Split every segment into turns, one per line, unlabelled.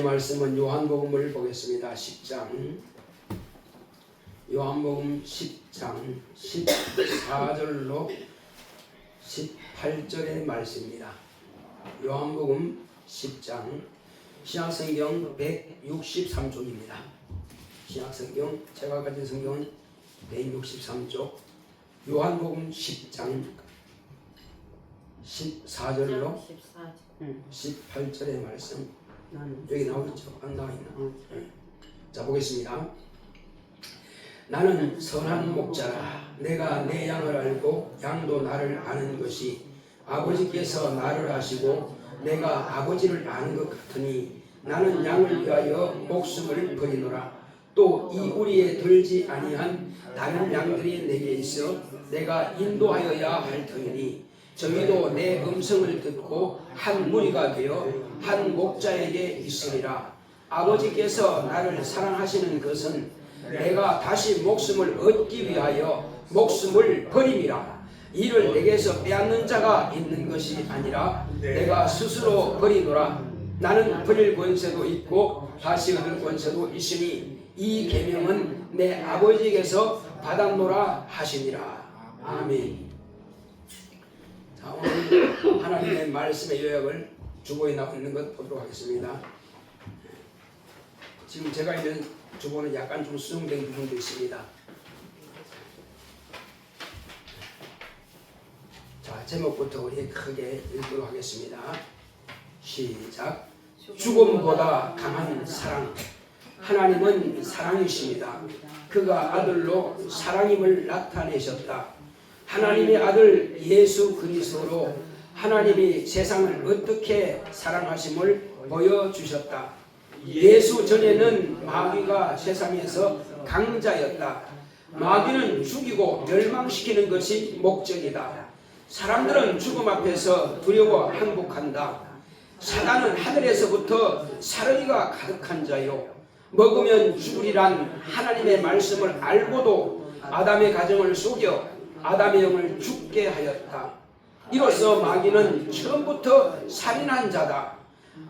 말씀은 요한복음을 보겠습니다. 10장 요한복음 10장 14절로 18절의 말씀입니다. 요한복음 10장 신약성경 163쪽입니다. 신약성경 제가 가진 성경은 163쪽 요한복음 10장 14절로 18절의 말씀 여기 나오겠죠? 안 나와있나? 자, 보겠습니다. 나는 선한 목자라. 내가 내 양을 알고 양도 나를 아는 것이 아버지께서 나를 아시고 내가 아버지를 아는 것 같으니 나는 양을 위하여 목숨을 버리노라. 또 이 우리에 들지 아니한 다른 양들이 내게 있어 내가 인도하여야 할 터이니 저희도 내 음성을 듣고 한 무리가 되어 한 목자에게 있으리라. 아버지께서 나를 사랑하시는 것은 내가 다시 목숨을 얻기 위하여 목숨을 버림이라. 이를 내게서 빼앗는 자가 있는 것이 아니라 내가 스스로 버리노라. 나는 버릴 권세도 있고 다시 얻을 권세도 있으니 이 계명은 내 아버지께서 받았노라 하시니라. 아멘. 자, 오늘 하나님의 말씀의 요약을 주보에 나와 있는 것 보도록 하겠습니다. 지금 제가 있는 주보는 약간 좀 수정된 부분도 있습니다. 자, 제목부터 우리 크게 읽도록 하겠습니다. 시작. 죽음보다 강한 사랑. 하나님은 사랑이십니다. 그가 아들로 사랑임을 나타내셨다. 하나님의 아들 예수 그리스도로 하나님이 세상을 어떻게 사랑하심을 보여주셨다. 예수 전에는 마귀가 세상에서 강자였다. 마귀는 죽이고 멸망시키는 것이 목적이다. 사람들은 죽음 앞에서 두려워 항복한다. 사단은 하늘에서부터 사르기가 가득한 자요 먹으면 죽으리란 하나님의 말씀을 알고도 아담의 가정을 속여 아담의 영을 죽게 하였다. 이로써 마귀는 처음부터 살인한 자다.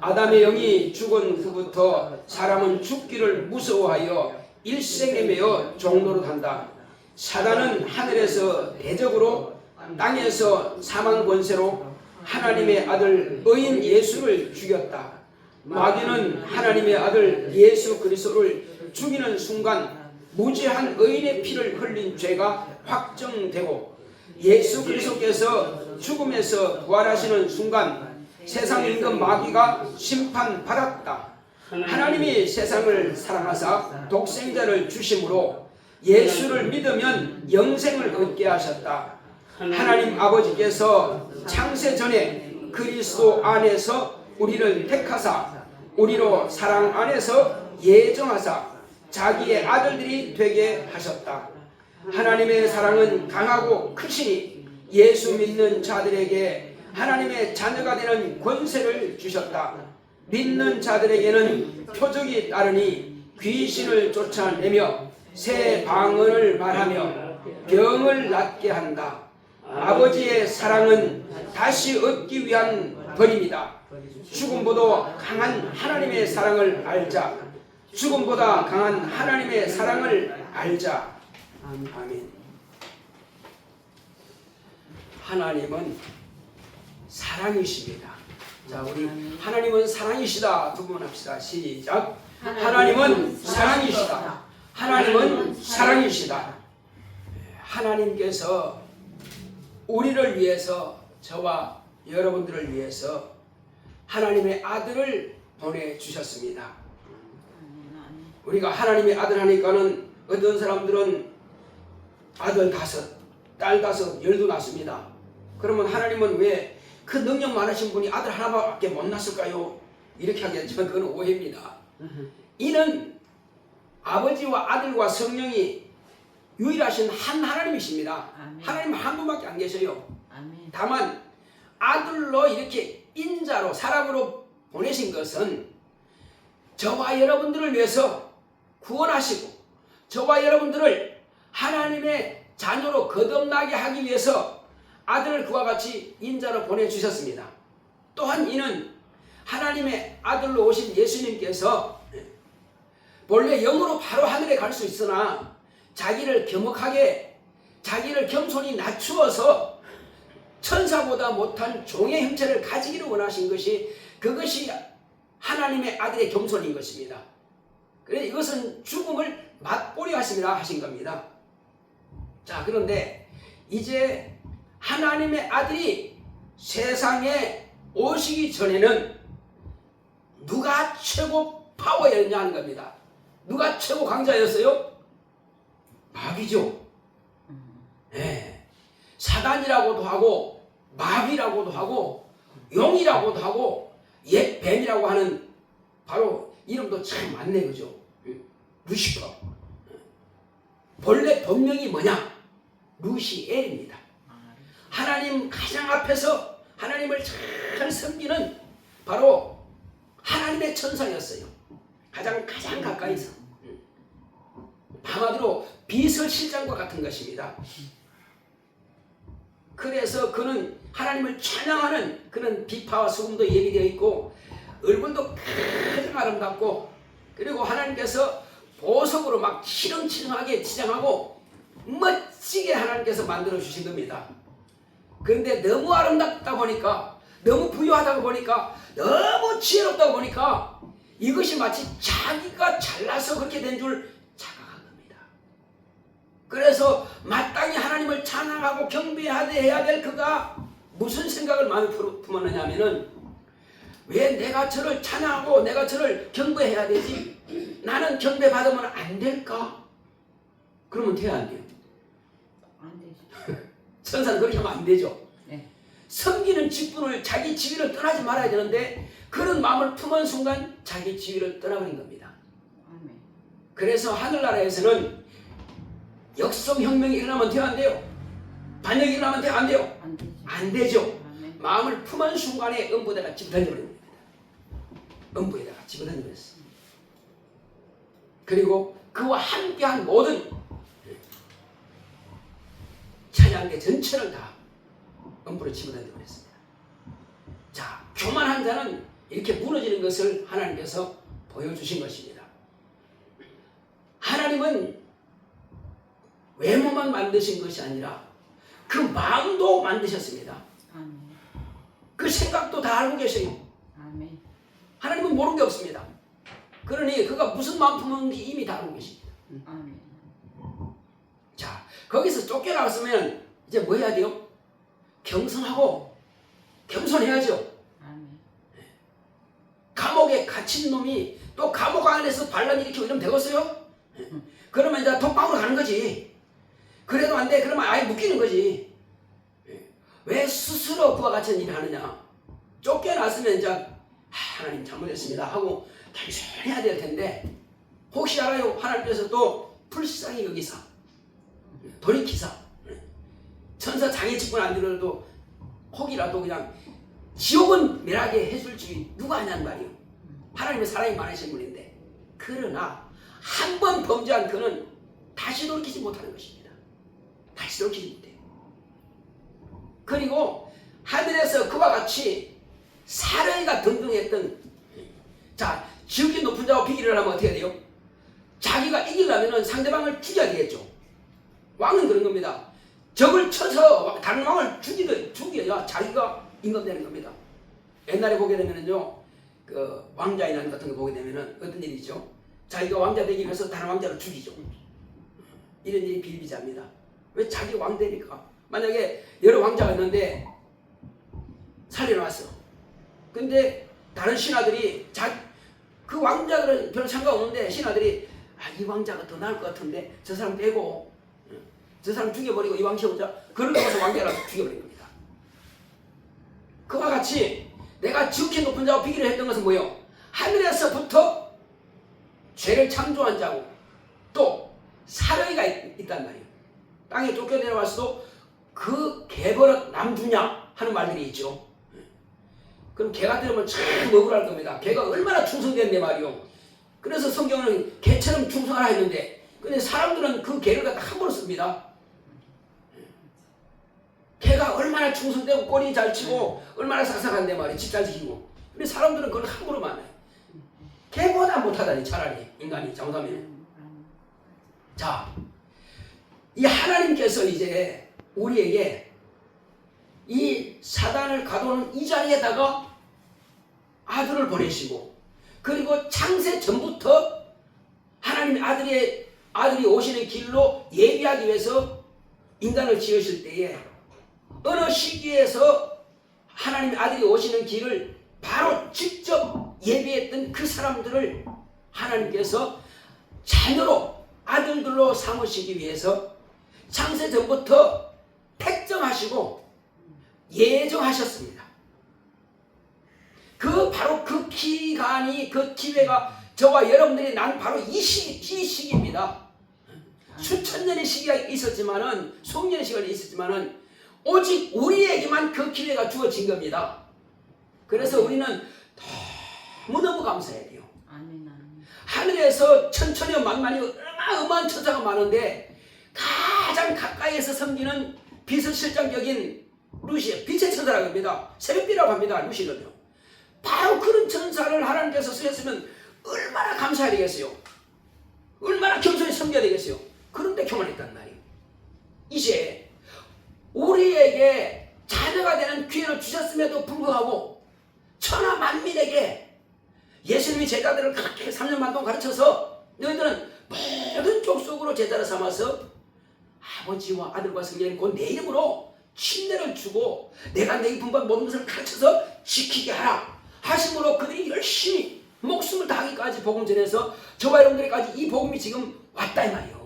아담의 영이 죽은 후부터 사람은 죽기를 무서워하여 일생에 매여 종노릇한다. 사단은 하늘에서 대적으로 땅에서 사망 권세로 하나님의 아들 의인 예수를 죽였다. 마귀는 하나님의 아들 예수 그리스도를 죽이는 순간 무죄한 의인의 피를 흘린 죄가 확정되고 예수 그리스도께서 죽음에서 부활하시는 순간 세상 임금 마귀가 심판받았다. 하나님이 세상을 사랑하사 독생자를 주심으로 예수를 믿으면 영생을 얻게 하셨다. 하나님 아버지께서 창세 전에 그리스도 안에서 우리를 택하사 우리로 사랑 안에서 예정하사 자기의 아들들이 되게 하셨다. 하나님의 사랑은 강하고 크시니 예수 믿는 자들에게 하나님의 자녀가 되는 권세를 주셨다. 믿는 자들에게는 표적이 따르니 귀신을 쫓아내며 새 방언을 말하며 병을 낫게 한다. 아버지의 사랑은 다시 얻기 위한 벌입니다. 죽음보다 강한 하나님의 사랑을 알자. 죽음보다 강한 하나님의 사랑을 알자. 아멘. 하나님은 사랑이십니다. 자, 우리 하나님은 사랑이시다 두 번 합시다. 시작. 하나님은 사랑이시다. 하나님은 사랑이시다. 하나님께서 우리를 위해서 저와 여러분들을 위해서 하나님의 아들을 보내주셨습니다. 우리가 하나님의 아들 하니까는 어떤 사람들은 아들 5, 딸 5, 10도 낳습니다. 그러면 하나님은 왜 그 능력 많으신 분이 아들 하나밖에 못 낳았을까요? 이렇게 하겠지만 그건 오해입니다. 이는 아버지와 아들과 성령이 유일하신 한 하나님이십니다. 아멘. 하나님 한 분밖에 안 계셔요. 아멘. 다만 아들로 이렇게 인자로 사람으로 보내신 것은 저와 여러분들을 위해서 구원하시고 저와 여러분들을 하나님의 자녀로 거듭나게 하기 위해서 아들을 그와 같이 인자로 보내주셨습니다. 또한 이는 하나님의 아들로 오신 예수님께서 본래 영으로 바로 하늘에 갈 수 있으나 자기를 겸허하게 자기를 겸손히 낮추어서 천사보다 못한 종의 형체를 가지기를 원하신 것이 그것이 하나님의 아들의 겸손인 것입니다. 그래서 이것은 죽음을 맛보려 하심이라 하신 겁니다. 자, 그런데 이제 하나님의 아들이 세상에 오시기 전에는 누가 최고 파워였냐 하는 겁니다. 누가 최고 강자였어요? 마귀죠. 네. 사단이라고도 하고 마귀라고도 하고 용이라고도 하고 옛 뱀이라고 하는 바로 이름도 참 많네, 그죠? 루시퍼. 본래 본명이 뭐냐? 루시엘입니다. 하나님 가장 앞에서 하나님을 잘 섬기는 바로 하나님의 천사였어요. 가장 가까이서. 한마디로 비서실장과 같은 것입니다. 그래서 그는 하나님을 찬양하는 그런 비파와 수금도 예비되어 있고 얼굴도 가장 아름답고 그리고 하나님께서 보석으로 막 치렁치렁하게 치장하고 멋지게 하나님께서 만들어 주신 겁니다. 그런데 너무 아름답다 보니까 너무 부유하다 보니까 너무 지혜롭다 보니까 이것이 마치 자기가 잘나서 그렇게 된 줄 착각한 겁니다. 그래서 마땅히 하나님을 찬양하고 경배해야 될 그가 무슨 생각을 마음에 품었느냐 하면은 왜 내가 저를 찬양하고 내가 저를 경배해야 되지? 나는 경배받으면 안 될까? 그러면 돼야 안 돼요?
안 되죠.
천사는 그렇게 하면 안 되죠.
네.
섬기는 직분을 자기 지위를 떠나지 말아야 되는데 그런 마음을 품은 순간 자기 지위를 떠나버린 겁니다.
아멘.
그래서 하늘나라에서는 역성혁명이 일어나면 돼요, 안 돼요? 반역이 일어나면 돼요, 안 돼요?
안 되죠.
안 되죠.
아멘.
마음을 품은 순간에 음부에다가 집어던져버립니다. 음부에다가 집어던져버렸어요. 그리고 그와 함께한 모든 찬양계 전체를 다 음부로 집어던져버렸습니다. 자, 교만한 자는 이렇게 무너지는 것을 하나님께서 보여주신 것입니다. 하나님은 외모만 만드신 것이 아니라 그 마음도 만드셨습니다.
아멘.
그 생각도 다 알고 계셔요.
아멘.
하나님은 모르는 게 없습니다. 그러니 그가 무슨 마음 품었는지 이미 다 알고 계십니다.
아멘.
자, 거기서 쫓겨나왔으면 이제 뭐 해야 돼요? 경성하고 겸손해야죠.
아멘.
감옥에 갇힌 놈이 또 감옥 안에서 반란 일으키고 이러면 되겠어요? 그러면 이제 독방으로 가는 거지. 그래도 안 돼. 그러면 아예 묶이는 거지. 왜 스스로 그와 같은 일을 하느냐? 쫓겨났으면 이제 하나님 잘못했습니다 하고 겸손해야 될 텐데 혹시 알아요? 하나님께서 또 불쌍히 여기사 돌이키사 천사 장애 직분 안 들어도 혹이라도 그냥 지옥은 멸하게 해줄 줄 누가 아냐는 말이에요. 하나님의 사랑이 많으신 분인데 그러나 한 번 범죄한 그는 다시 돌이키지 못하는 것입니다. 다시 돌이키지 못해요. 그리고 하늘에서 그와 같이 사례가 등등했던 자 지극히 높은 자와 비기를 하면 어떻게 돼요? 자기가 이기려면 상대방을 죽여야 되겠죠. 왕은 그런 겁니다. 적을 쳐서 다른 왕을 죽여야 자기가 임금되는 겁니다. 옛날에 보게 되면은요, 그 왕자의 난 같은 거 보게 되면은 어떤 일이 있죠? 자기가 왕자 되기 위해서 다른 왕자를 죽이죠. 이런 일이 비일비재합니다. 왜 자기 왕되니까? 만약에 여러 왕자가 있는데 살려놨어. 근데 다른 신하들이 그 왕자들은 별로 상관없는데 신하들이 이 왕자가 더 나을 것 같은데 저 사람 빼고 저 사람 죽여버리고 이 왕 세우자. 그러고 나서 왕자를 죽여버린 겁니다. 그와 같이 내가 지극히 높은 자와 비기를 했던 것은 뭐예요? 하늘에서부터 죄를 창조한 자고 또 사령이가 있단 말이에요. 땅에 쫓겨내려왔어도 그 개버릇 남주냐 하는 말들이 있죠. 그럼 개가 들으면 참 억울할 겁니다. 개가 얼마나 충성됐네 말이요. 그래서 성경은 개처럼 충성하라 했는데 근데 사람들은 그 개를 갖다 함부로 씁니다. 개가 얼마나 충성되고 꼬리 잘 치고 얼마나 삭삭한데 말이에요. 집 잘 지키고 근데 사람들은 그걸 함부로 만나요. 걔보다 못하다니 차라리 인간이 잘못하면. 자, 이 하나님께서 이제 우리에게 이 사단을 가둬놓은 이 자리에다가 아들을 보내시고, 그리고 창세 전부터 하나님의 아들이 오시는 길로 예비하기 위해서 인간을 지으실 때에 어느 시기에서 하나님의 아들이 오시는 길을 바로 직접 예비했던 그 사람들을 하나님께서 자녀로 아들들로 삼으시기 위해서 창세 전부터 택정하시고 예정하셨습니다. 바로 그 기간이, 그 기회가 저와 여러분들이 난 바로 이 시기입니다. 수천 년의 시기가 있었지만은, 수년의 시간이 있었지만은 오직 우리에게만 그 기회가 주어진 겁니다. 그래서 우리는 너무너무 감사해야 돼요. 하늘에서 천천히 만만히 어마어마한 천사가 많은데 가장 가까이에서 섬기는 비서실장적인 루시, 빛의 천사라고 합니다. 새벽비라고 합니다. 루시는요. 바로 그런 천사를 하나님께서 쓰셨으면 얼마나 감사해야 되겠어요. 얼마나 겸손히 섬겨야 되겠어요. 그런데 교만했단 말이에요. 이제 우리에게 자녀가 되는 기회를 주셨음에도 불구하고 천하 만민에게 예수님이 제자들을 그렇게 3년 반 동안 가르쳐서 너희들은 모든 족속으로 제자를 삼아서 아버지와 아들과 성령이 곧 내 이름으로 침례를 주고 내가 내 분반 모든 것을 가르쳐서 지키게 하라 하심으로 그들이 열심히 목숨을 다하기까지 복음 전해서 저와 여러분들에게까지 이 복음이 지금 왔다 이 말이에요.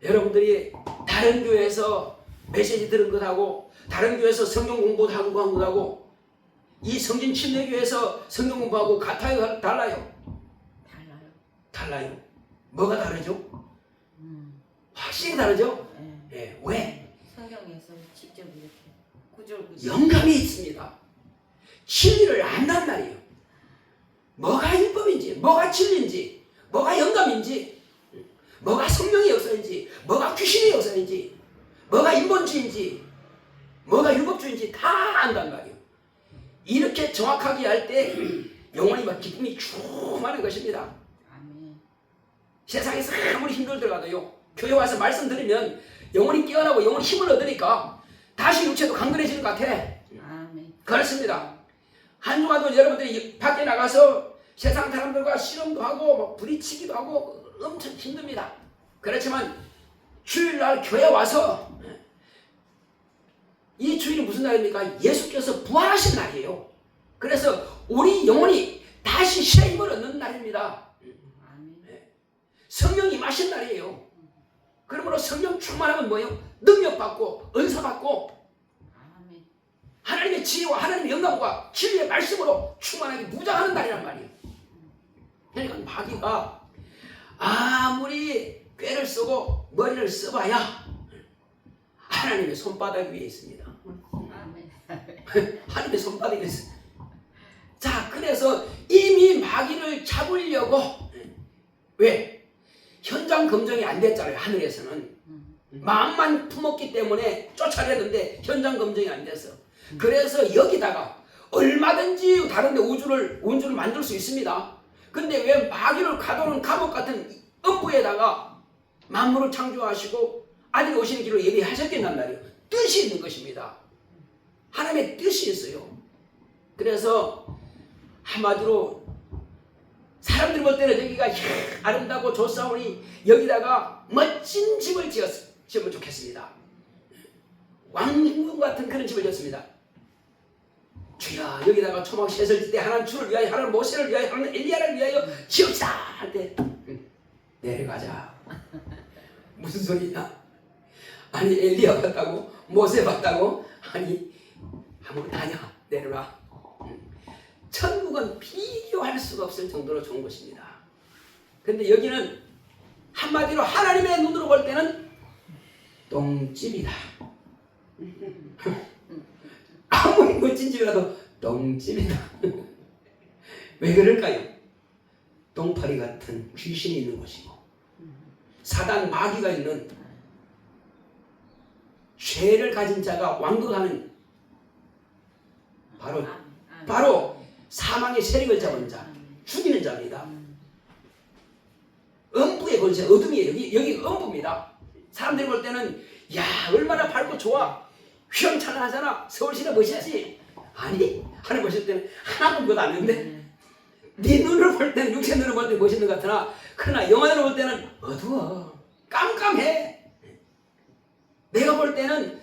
여러분들이 다른 교회에서 메시지 들은 것하고 다른 교회에서 성경 공부도 하고 한 것하고 이 성진 침례교회에서 성경 공부하고 같아요? 달라요? 달라요. 뭐가 다르죠? 확실히 다르죠? 네. 왜?
성경에서 직접 이렇게 구절
영감이 있습니다. 진리를 안단 말이에요. 뭐가 율법인지, 뭐가 진리인지, 뭐가 영감인지, 뭐가 성령의 역사인지, 뭐가 귀신의 역사인지, 뭐가 인본주의인지, 뭐가 율법주의인지 다 안단 말이에요. 이렇게 정확하게 할 때 영혼이 막 기쁨이 충만한 것입니다. 세상에서 아무리 힘들더라도요, 교회 와서 말씀 들으면 영혼이 깨어나고 영혼이 힘을 얻으니까 다시 육체도 강건해지는 것 같아. 그렇습니다. 한 주간도 여러분들이 밖에 나가서 세상 사람들과 씨름도 하고 뭐 부딪히기도 하고 엄청 힘듭니다. 그렇지만 주일날 교회 와서, 이 주일이 무슨 날입니까? 예수께서 부활하신 날이에요. 그래서 우리 영혼이 다시 새 힘을 얻는 날입니다. 성령이 임하신 날이에요. 그러므로 성령 충만하면 뭐예요? 능력받고 은사받고 하나님의 지혜와 하나님의 영감과 진리의 말씀으로 충만하게 무장하는 날이란 말이에요. 그러니까 마귀가 아무리 꾀를 쓰고 머리를 써봐야 하나님의 손바닥 위에 있습니다. 하나님의 손바닥 위에 있습니다. 자, 그래서 이미 마귀를 잡으려고, 왜? 현장 검증이 안 됐잖아요. 하늘에서는 마음만 품었기 때문에 쫓아내는데 현장 검증이 안 됐어. 그래서 여기다가 얼마든지 다른데 우주를 만들 수 있습니다. 근데 왜 마귀를 가둬놓은 감옥 같은 음부에다가 만물을 창조하시고 아들이 오시는 길로 예비하셨겠단 말이에요. 뜻이 있는 것입니다. 하나님의 뜻이 있어요. 그래서 한마디로 사람들이 볼 때는 여기가 아름다고 좋사오니 여기다가 멋진 집을 지으면 좋겠습니다. 왕궁 같은 그런 집을 지었습니다. 주야, 여기다가 초막 셋을 짓때 하나는 주를 위하여, 하나는 모세를 위하여, 하나는 엘리야를 위하여 지읍시다 할 때 내려가자. 무슨 소리냐? 아니 엘리야 봤다고? 모세 봤다고? 아니 아무것도 아니야. 내려라. 천국은 비교할 수가 없을 정도로 좋은 것입니다. 근데 여기는 한마디로 하나님의 눈으로 볼 때는 똥집이다. 아무리 멋진 집이라도 똥집이다. 왜 그럴까요? 똥파리 같은 귀신이 있는 곳이고 사단 마귀가 있는 죄를 가진 자가 왕도하는 바로 사망의 세력을 잡은 자, 죽이는 자입니다. 음부의 권세, 어둠이에요. 여기 음부입니다. 사람들이 볼 때는 야 얼마나 밝고 좋아, 휘황찬란하잖아, 서울시내 멋있지. 아니 하늘 보실 때는 하나도 못 아는데 네 눈으로 볼 때는, 육체 눈으로 볼 때 멋있는 것 같으나 그러나 영안으로 볼 때는 어두워, 깜깜해. 내가 볼 때는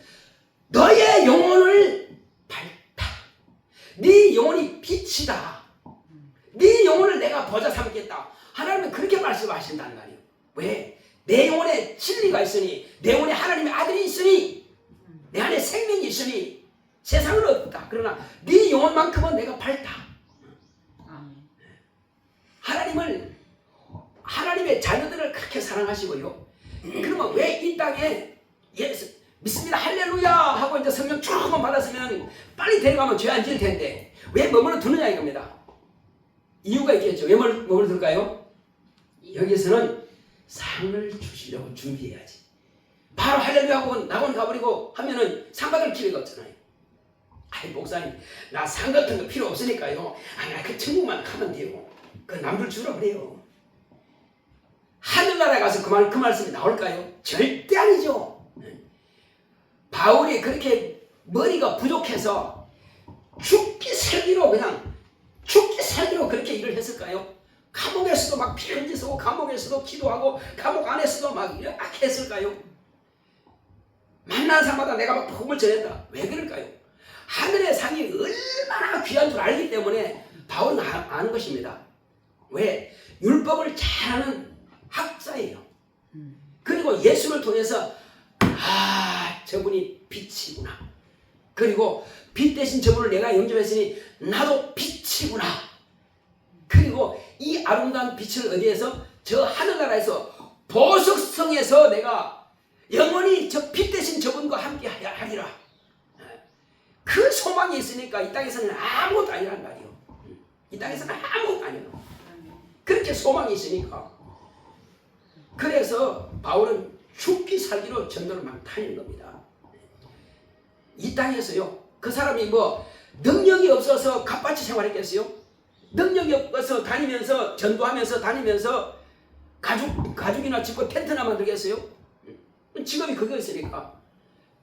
너의 영혼을 밝다. 네 영혼이 빛이다. 네 영혼을 내가 보좌 삼겠다. 하나님은 그렇게 말씀하신단 말이에요. 왜? 내 영혼에 진리가 있으니, 내 영혼에 하나님의 아들이 있으니, 내 안에 생명이 있으니 세상은 없다. 그러나 네 영혼만큼은 내가 밝다. 하나님의 자녀들을 그렇게 사랑하시고요. 그러면 왜 이 땅에 예수 믿습니다 할렐루야 하고 이제 성령 조금 받았으면 빨리 데려가면 죄 안 지을 텐데 왜 머물러 두느냐 이겁니다. 이유가 있겠죠. 왜 머물러 둘까요? 여기서는 상을 주시려고 준비해야지. 바로 할렐루야 하고 낙원 가버리고 하면은 상 받을 기회가 없잖아요. 아이 목사님 나 상 같은 거 필요 없으니까요. 나 그 천국만 가면 돼요. 그 남들 주라 그래요. 하늘나라에 가서 그 말씀이 나올까요? 절대 아니죠. 바울이 그렇게 머리가 부족해서 죽기 살기로 그렇게 일을 했을까요? 감옥에서도 막 편지 쓰고 감옥에서도 기도하고 감옥 안에서도 막 이렇게 했을까요? 만난 사람마다 내가 막 복음을 전했다. 왜 그럴까요? 하늘의 상이 얼마나 귀한 줄 알기 때문에 바울은 아는 것입니다. 왜? 율법을 잘하는 학자예요. 그리고 예수를 통해서 저분이 빛이구나. 그리고 빛 대신 저분을 내가 영접했으니 나도 빛이구나. 그리고 이 아름다운 빛을 어디에서? 저 하늘나라에서 보석성에서 내가 영원히 저 빛 대신 저분과 함께 하리라. 그 소망이 있으니까 이 땅에서는 아무것도 아니란 말이에요. 이 땅에서는 아무것도 아니에요. 그렇게 소망이 있으니까. 그래서 바울은 죽기 살기로 전도를 막 다니는 겁니다. 이 땅에서요. 그 사람이 뭐 능력이 없어서 갑같이 생활했겠어요? 능력이 없어서 다니면서 전도하면서 다니면서 가죽이나 짓고 텐트나 만들겠어요? 직업이 그거 있으니까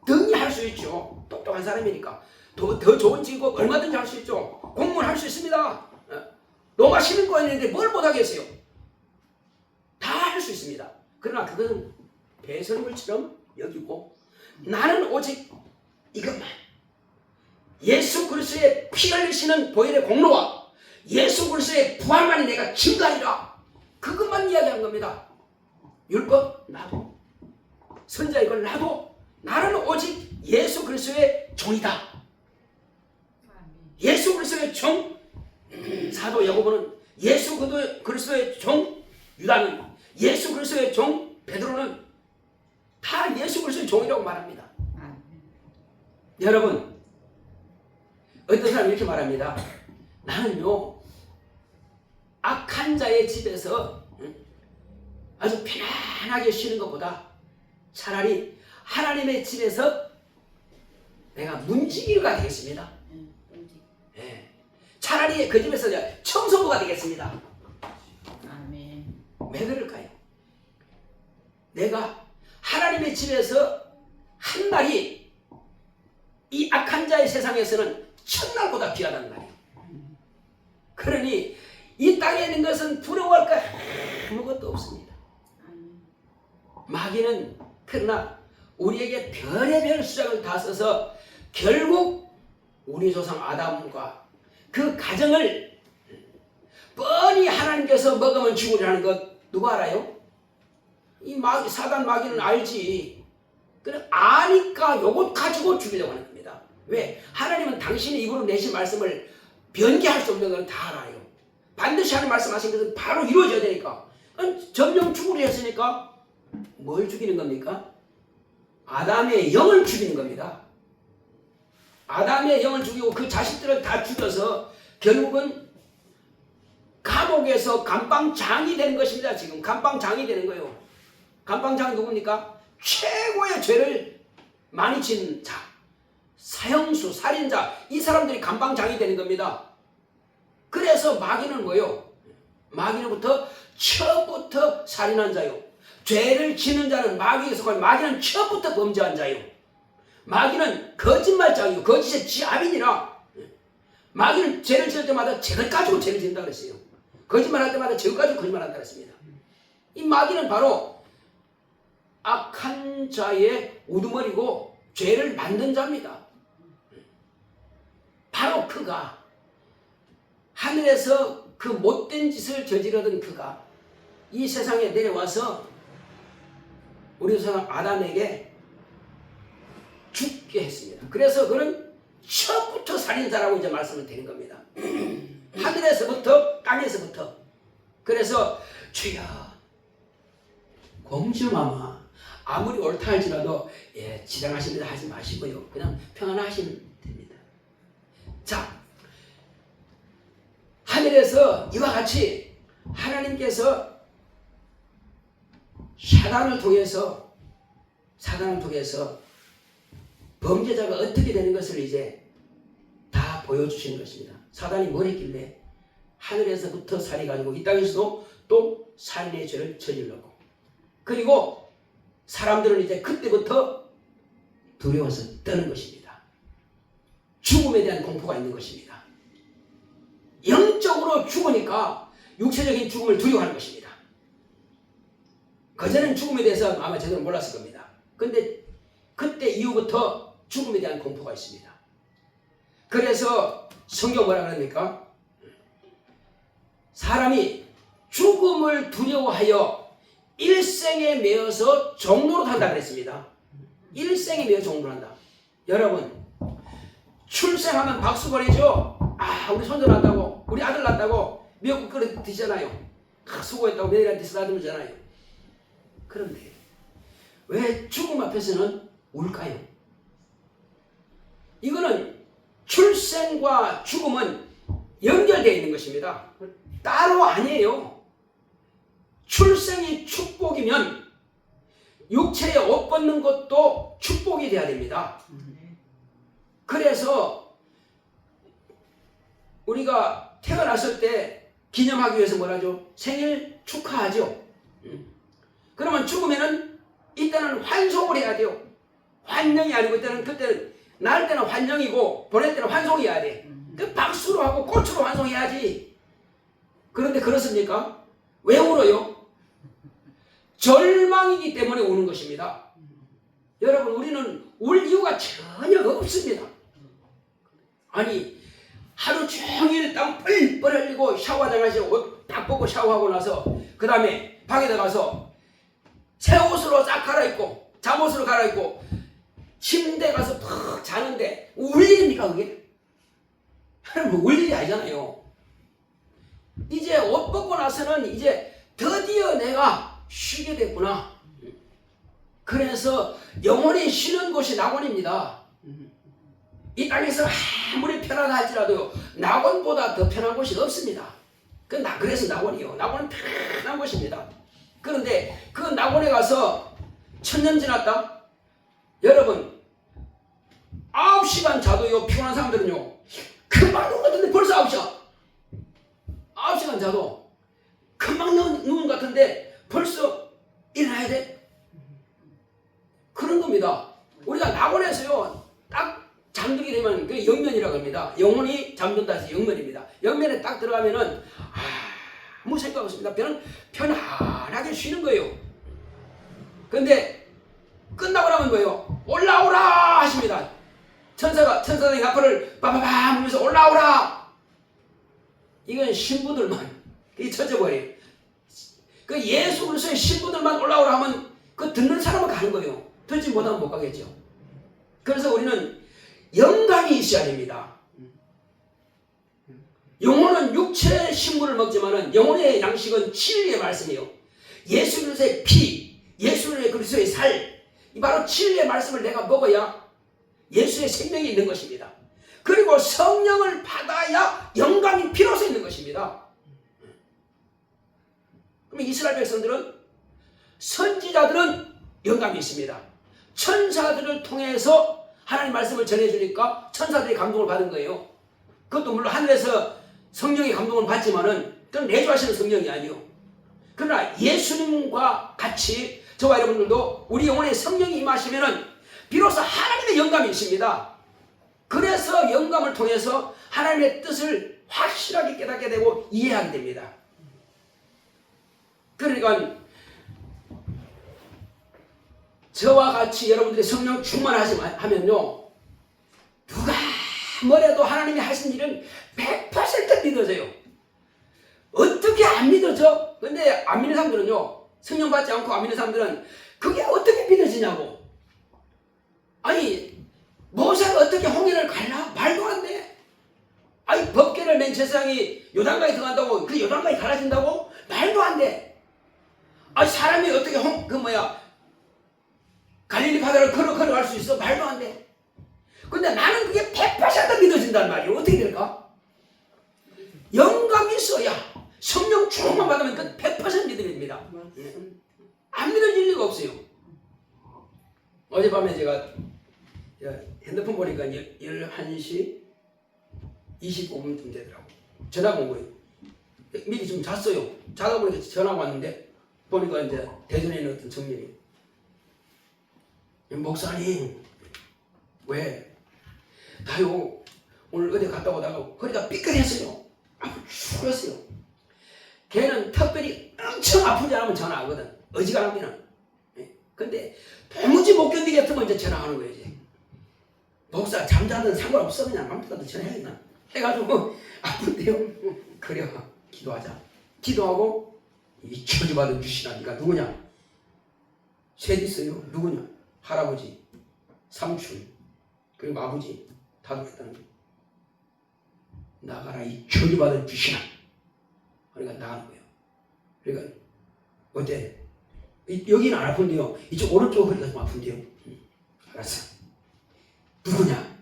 능히 할 수 있죠. 똑똑한 사람이니까 더 좋은 직업 얼마든지 할 수 있죠. 공무원 할 수 있습니다. 로마 시민권이 있는데 뭘 못하겠어요? 다 할 수 있습니다. 그러나 그것은 배설물처럼 여기고 나는 오직 이것만, 예수 그리스도의 피 흘리시는 보혈의 공로와 예수 그리스도의 부활만이 내가 증거하리라. 그것만 이야기한 겁니다. 율법 나도, 선자 이걸 나도, 나는 오직 예수 그리스도의 종이다. 예수 그리스도의 종 사도 야고보는 예수 그리스도의 종 유다는, 예수 그리스도의 종 베드로는 다 예수 그리스도의 종이라고 말합니다. 여러분, 어떤 사람이 이렇게 말합니다. 나는요 악한 자의 집에서 아주 편안하게 쉬는 것보다 차라리 하나님의 집에서 내가 문지기가 되겠습니다. 네. 차라리 그 집에서 청소부가 되겠습니다.
아멘.
왜 그럴까요? 내가 하나님의 집에서 한 날이 이 악한 자의 세상에서는 천날보다 귀하단 말이에요. 그러니 이 땅에 있는 것은 부러워할 것 아무것도 없습니다. 마귀는 그러나 우리에게 별의별 수작을 다 써서 결국 우리 조상 아담과 그 가정을 뻔히 하나님께서 먹으면 죽으리라는 것 누가 알아요? 이 사단 마귀는 알지. 그래 아니까 요것 가지고 죽이려고 하는 겁니다. 왜? 하나님은 당신의 입으로 내신 말씀을 변개할 수 없는 걸 다 알아요. 반드시 하나님 말씀하신 것은 바로 이루어져야 되니까. 점령 죽으려 했으니까 뭘 죽이는 겁니까? 아담의 영을 죽이는 겁니다. 아담의 영을 죽이고 그 자식들을 다 죽여서 결국은 감옥에서 감방장이 되는 것입니다. 지금 감방장이 되는 거예요. 감방장이 누굽니까? 최고의 죄를 많이 지은 자, 사형수, 살인자, 이 사람들이 감방장이 되는 겁니다. 그래서 마귀는 뭐요? 마귀는부터 처음부터 살인한 자요. 죄를 지는 자는 마귀에 속한, 마귀는 처음부터 범죄한 자요. 마귀는 거짓말장이요. 거짓의 지압이니라. 마귀는 죄를 지을 때마다 죄를 가지고 죄를 짓는다 그랬어요. 거짓말할 때마다 죄를 가지고 거짓말한다 그랬습니다. 이 마귀는 바로 악한 자의 우두머리고 죄를 만든 자입니다. 바로 그가 하늘에서 그 못된 짓을 저지르던 그가 이 세상에 내려와서 우리 조상 아담에게 죽게 했습니다. 그래서 그는 처음부터 살인자라고 이제 말씀을 드린 겁니다. 하늘에서부터 땅에서부터. 그래서 주여 공주마마 아무리 옳다 할지라도 지당하십니다 하지 마시고요. 그냥 평안하시면 됩니다. 자, 하늘에서 이와 같이 하나님께서 사단을 통해서 범죄자가 어떻게 되는 것을 이제 다 보여주시는 것입니다. 사단이 뭘 했길래 하늘에서부터 살해가지고 이 땅에서도 또 살인의 죄를 저질렀고, 그리고 사람들은 이제 그때부터 두려워서 떠는 것입니다. 죽음에 대한 공포가 있는 것입니다. 영적으로 죽으니까 육체적인 죽음을 두려워하는 것입니다. 그전엔 죽음에 대해서 아마 제대로 몰랐을 겁니다. 근데 그때 이후부터 죽음에 대한 공포가 있습니다. 그래서 성경 뭐라 그럽니까? 사람이 죽음을 두려워하여 일생에 매여서 종로로 한다 그랬습니다. 일생에 매여 종로로 한다. 여러분, 출생하면 박수 보내죠. 우리 손자 낳았다고, 우리 아들 낳았다고 미역국 끓여 드시잖아요. 수고했다고 며느리한테 쓰다듬잖아요. 그런데 왜 죽음 앞에서는 울까요? 이거는 출생과 죽음은 연결되어 있는 것입니다. 따로 아니에요. 출생이 축복이면 육체에 옷 벗는 것도 축복이 돼야 됩니다. 그래서 우리가 태어났을 때 기념하기 위해서 뭐라죠? 생일 축하하죠. 그러면 죽으면은 이때는 환송을 해야 돼요. 환영이 아니고 그때는 날 때는 환영이고 보낼 때는 환송해야 돼. 그 박수로 하고 꽃으로 환송해야지. 그런데 그렇습니까? 왜 울어요? 절망이기 때문에 우는 것입니다. 여러분, 우리는 울 이유가 전혀 없습니다. 아니, 하루 종일 땀 뻘뻘 흘리고 샤워장 가서 옷 딱 벗고 샤워하고 나서 그 다음에 방에 들어가서 새 옷으로 싹 갈아입고 잠옷으로 갈아입고 침대에 가서 푹 자는데 울 일입니까 그게? 여러분, 울 일이 아니잖아요. 이제 옷 벗고 나서는 이제 드디어 내가 쉬게 됐구나. 그래서 영원히 쉬는 곳이 낙원입니다. 이 땅에서 아무리 편하다 할지라도 낙원보다 더 편한 곳이 없습니다. 그래서 낙원이요. 낙원은 편한 곳입니다. 그런데 그 낙원에 가서 1000년 지났다? 여러분, 9시간 자도요, 피곤한 사람들은요, 금방 누운 것 같은데 벌써 9시간. 9시간 자도 금방 누운 것 같은데 벌써 일어나야 돼? 그런 겁니다. 우리가 낙원에서요, 딱 잠들게 되면 그 영면이라고 합니다. 영혼이 잠든다 해서 영면입니다. 영면에 딱 들어가면은 아무 생각 없습니다. 편안하게 쉬는 거예요. 근데 끝나고 나면 뭐예요? 올라오라 하십니다. 천사들이 앞을 빠바바 하면서 올라오라. 이건 신부들만 그게 쳐져버려요. 그 예수 그리스도의 신부들만 올라오라 하면 그 듣는 사람은 가는 거예요. 듣지 못하면 못 가겠죠. 그래서 우리는 영감이 있어야 됩니다. 영혼은 육체의 식물을 먹지만은 영혼의 양식은 진리의 말씀이에요. 예수 그리스도의 피, 예수 그리스도의 살, 이 바로 진리의 말씀을 내가 먹어야 예수의 생명이 있는 것입니다. 그리고 성령을 받아야 영감이 비로소 있는 것입니다. 그럼 이스라엘 백성들은, 선지자들은 영감이 있습니다. 천사들을 통해서 하나님 말씀을 전해주니까 천사들이 감동을 받은 거예요. 그것도 물론 하늘에서 성령의 감동을 받지만은 그건 내주하시는 성령이 아니요. 그러나 예수님과 같이 저와 여러분들도 우리 영혼에 성령이 임하시면은 비로소 하나님의 영감이십니다. 그래서 영감을 통해서 하나님의 뜻을 확실하게 깨닫게 되고 이해하게 됩니다. 그러니까 저와 같이 여러분들이 성령 충만하면요, 누가 뭐래도 하나님이 하신 일은 100% 믿어져요. 어떻게 안 믿어져? 근데 안 믿는 사람들은요, 성령 받지 않고 안 믿는 사람들은 그게 어떻게 믿어지냐고. 아니, 모세가 어떻게 홍해를 갈라? 말도 안 돼. 아니, 법궤를 맨 제사장이 요단강에 들어간다고 그 요단강이 갈라진다고? 말도 안 돼. 아니, 사람이 어떻게 갈릴리 바다를 걸어갈 수 있어? 말도 안 돼. 근데 나는 그게 100% 믿어진단 말이에요. 어떻게 될까? 영감이 있어야, 성령 충만 받으면 그 100% 믿음입니다. 안 믿어질 리가 없어요. 어젯밤에 제가 핸드폰 보니까 11시 25분쯤 되더라고. 전화가 온 거예요. 미리 좀 잤어요. 자다 보니까 전화가 왔는데 보니까 이제 대전에 있는 어떤 청년이, 목사님, 왜? 나요 오늘 어디 갔다 오다가 허리가 삐끗했어요. 아프 죽었어요. 걔는 특별히 엄청 아프지 않으면 전화하거든. 어지간하면은. 근데 도무지 못 견디겠으면 이제 전화하는 거예요. 이제. 목사 잠자든 상관없어, 그냥 맘대로 전화해야 해가지고 아픈데요. 그래, 기도하자. 기도하고 이 저주받은 주시라니까 누구냐? 셋 있어요. 누구냐? 할아버지, 삼촌, 그리고 아버지 다 죽겠다는 거예요. 나가라 이 저주받은 주시나. 그러니까 나가는 거예요. 그러니까 어때? 여기는 안 아픈데요. 이쪽 오른쪽 허리가 좀 아픈데요. 알았어. 누구냐?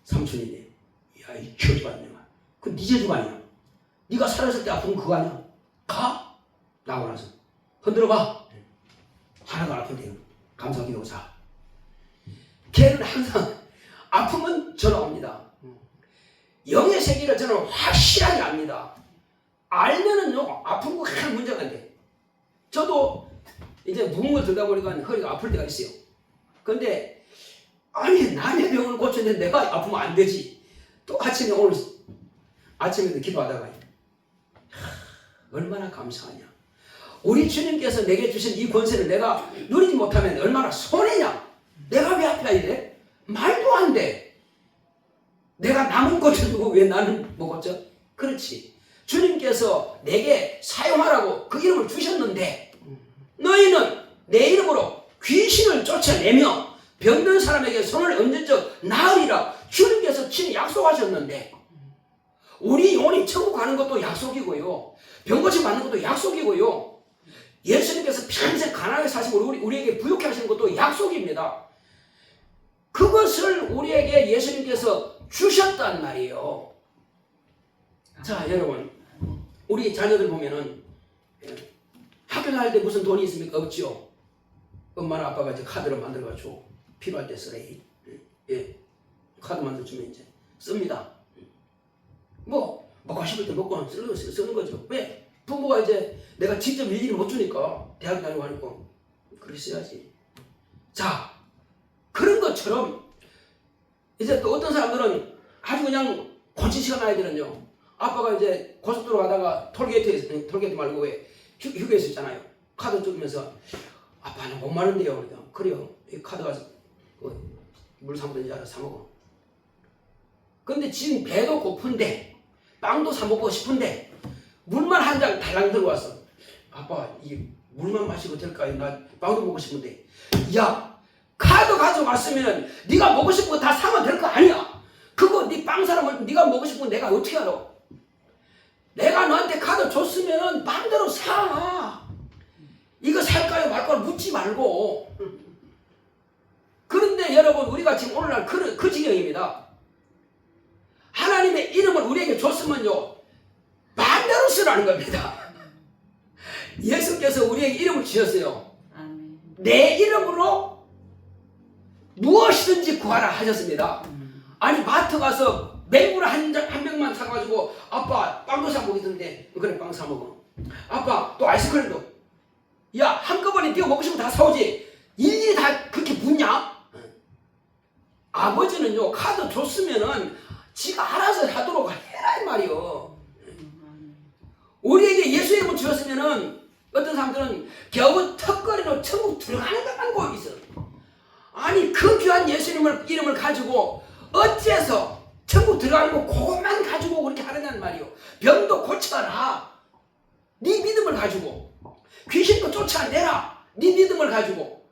삼촌이네. 야, 이 저주받은 놈아. 그건 네 저주가 아니야. 네가 살았을 때 아픈 거 그거 아니야. 가. 나오고 나서 흔들어 봐. 하나도 안 아픈데요. 감사기도 자. 걔는 항상 아프면 전화 옵니다. 영의 세계를 저는 확실하게 압니다. 알면은요, 아픈 거 큰 문제가 안 돼. 저도 이제 무거운 걸 들다 보니까 허리가 아플 때가 있어요. 근데 아니, 남의 병을 고쳤는데 내가 아프면 안 되지. 또 오늘 아침에도 기도하다가 얼마나 감사하냐. 우리 주님께서 내게 주신 이 권세를 내가 누리지 못하면 얼마나 손해냐. 내가 왜 아파야 돼? 말도 안 돼. 내가 남은 고쳐주고 왜 나는 못 고쳐? 그렇지. 주님께서 내게 사용하라고 그 이름을 주셨는데 너희는 내 이름으로 귀신을 쫓아내며 병든 사람에게 손을 얹은 적 나으리라 주님께서 친히 약속하셨는데, 우리 영혼이 천국 가는 것도 약속이고요, 병고침 받는 것도 약속이고요, 예수님께서 평생 가난하게 사시고 우리에게 부욕해 하시는 것도 약속입니다. 그것을 우리에게 예수님께서 주셨단 말이에요. 자, 여러분, 우리 자녀들 보면은 학교 다닐 때 무슨 돈이 있습니까? 없죠. 엄마나 아빠가 이제 카드를 만들어가지고 필요할 때 쓰래. 예, 카드 만들어주면 이제 씁니다. 뭐 먹고 싶을 때 먹고 쓰는 거죠. 왜? 부모가 이제 내가 직접 일일이 못 주니까 대학 다니고 하니까 그렇게 써야지. 자, 그런 것처럼 이제 또 어떤 사람들은 아주 그냥 고치 시간 아이들은요, 아빠가 이제 고속도로 가다가 톨게이트 말고 왜 휴게소 있잖아요. 카드 찍으면서 아빠 나 못 마른데요. 그러니까 그래요. 이 카드 가서 물 사먹든지 알아서 사먹어. 근데 지금 배도 고픈데 빵도 사먹고 싶은데 물만 한 잔 달랑 들고 왔어. 아빠 이 물만 마시고 될까요? 나 빵도 먹고 싶은데. 야, 카드 가져갔으면 네가 먹고 싶은 거 다 사면 될 거 아니야. 그거 네 빵 사람을 네가 먹고 싶은 거 내가 어떻게 알아? 내가 너한테 카드 줬으면 마음대로 사. 이거 살까요 말까요 묻지 말고. 그런데 여러분, 우리가 지금 오늘날 그 지경입니다. 하나님의 이름을 우리에게 줬으면요, 마음대로 쓰라는 겁니다. 예수께서 우리에게 이름을 주셨어요. 내 이름으로 무엇이든지 구하라 하셨습니다. 아니 마트 가서 맹물 한 병만 사가지고 아빠 빵도 사 먹겠는데 그래 빵 사 먹어. 아빠 또 아이스크림도 야 한꺼번에 네가 먹고 싶으면 다 사오지 일일이 다 그렇게 묻냐? 아버지는요 카드 줬으면은 지가 알아서 하도록 해라 이 말이요. 우리에게 예수 이름을 주셨으면은 어떤 사람들은 겨우 턱걸이로 천국 들어가는 것만 보고 있어. 아니 그 귀한 예수 이름을 가지고 어째서 천국 들어가는 거 그것만 가지고 그렇게 하느냐는 말이요. 병도 고쳐라. 네 믿음을 가지고 귀신도 쫓아내라. 네 믿음을 가지고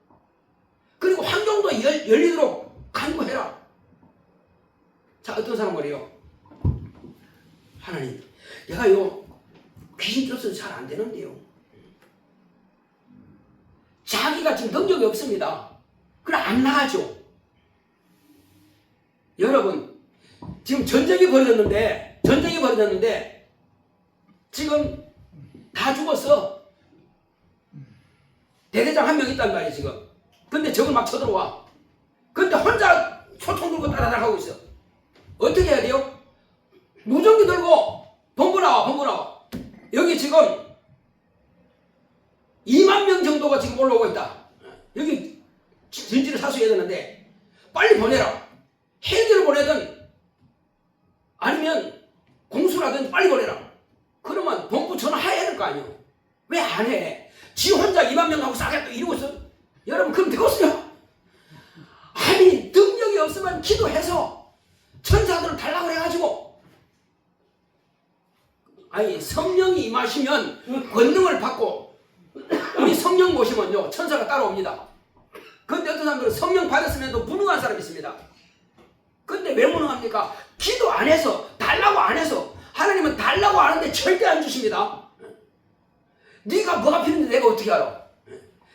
그리고 환경도 열리도록 간구해라. 자 어떤 사람 말이요. 하나님 내가요 귀신 쫓아서 잘 안 되는데요. 자기가 지금 능력이 없습니다. 그럼 안 나가죠. 여러분 지금 전쟁이 벌어졌는데 지금 다 죽었어. 대대장 한 명 있단 말이야 지금. 근데 적을 막 쳐들어와. 근데 혼자 소총 들고 따라다가 하고 있어. 어떻게 해야 돼요? 무전기 들고 본부 나와. 여기 지금 2만 명 정도가 지금 올라오고 있다. 여기 진지를 사수해야 되는데 빨리 보내라. 헬기를 보내든 아니면 공수라든 빨리 보내라. 그러면 본부 전화해야 될 거 아니에요. 왜 안 해? 지 혼자 2만 명하고 싸겠다 이러고 있어. 여러분 그럼 되겠어요? 아니 능력이 없으면 기도해서 천사들을 달라고 해가지고 아니 성령이 임하시면 권능을 받고 우리 성령 모시면요 천사가 따라옵니다. 그런데 어떤 사람들은 성령 받았으면도 무능한 사람이 있습니다. 근데 왜 무능합니까? 기도 안 해서 달라고 안 해서. 하나님은 달라고 하는데 절대 안 주십니다. 네가 뭐가 필요한데 내가 어떻게 알아?